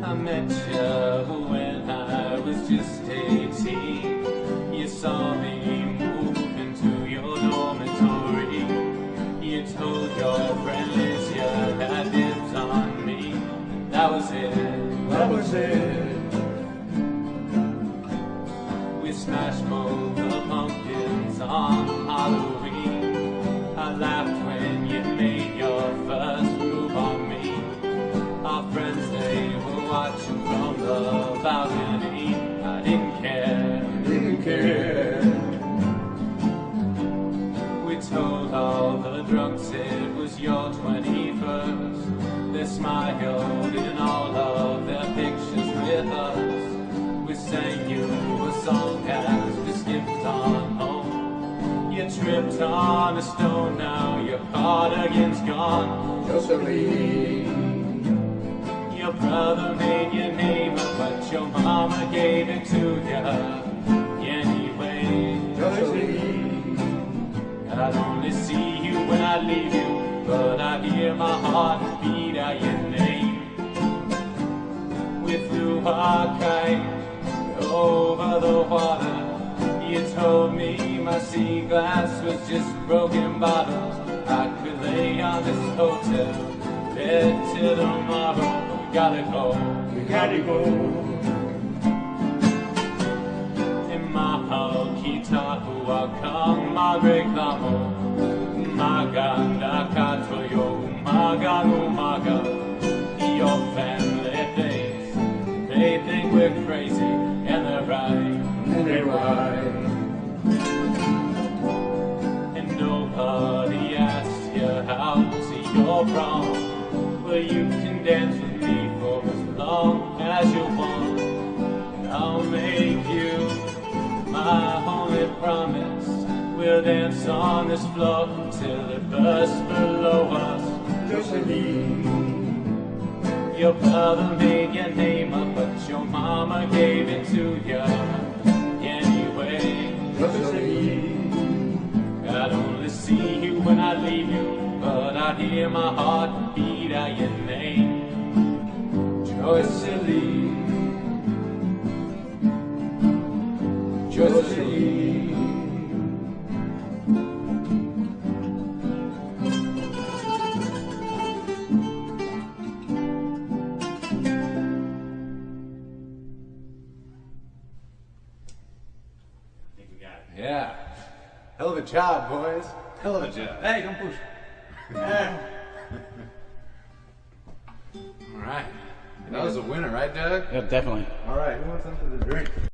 I met you when I was just 18. You saw me move into your dormitory. You told your friends you had dibs on me. That was it. That was it. We smashed both the pumpkins on Halloween. I laughed when you made your first move on me. Our friends, they were watching from the balcony. I didn't care. Didn't care. We told all the drunks it was your 21st. They smiled in all of their pictures with us. We sang you a song as we skipped on home. You tripped on a stone, now your cardigan's gone. Joseline. Your brother made your name up, but your mama gave it to you anyway. Joseline. I'd only see you when I leave you, but I hear my heart beat out your name. We flew our kite over the water. You told me my sea glass was just broken bottles. I could lay on this hotel bed till tomorrow. We gotta go. We gotta go. In my Mahal Kama reklamo Maganda katoyo Umaga umaga. Your family thinks they think we're crazy, and they're right. And they're right. And nobody asked you how to your prom. Well, you can dance with me for as long as you want. I'll make you my only promise. We'll dance on this floor till it bursts below us. Joseline. Your brother made your name up, but your mama gave it to you anyway. Joseline. I'd only see you when I leave you, but I'd hear my heart beat out your name. Joseline. Joseline. Yeah. Hell of a job, boys. Hell of a job. Hey, don't push. All right. That was a winner, right, Doug? Yeah, definitely. All right. Who wants something to drink?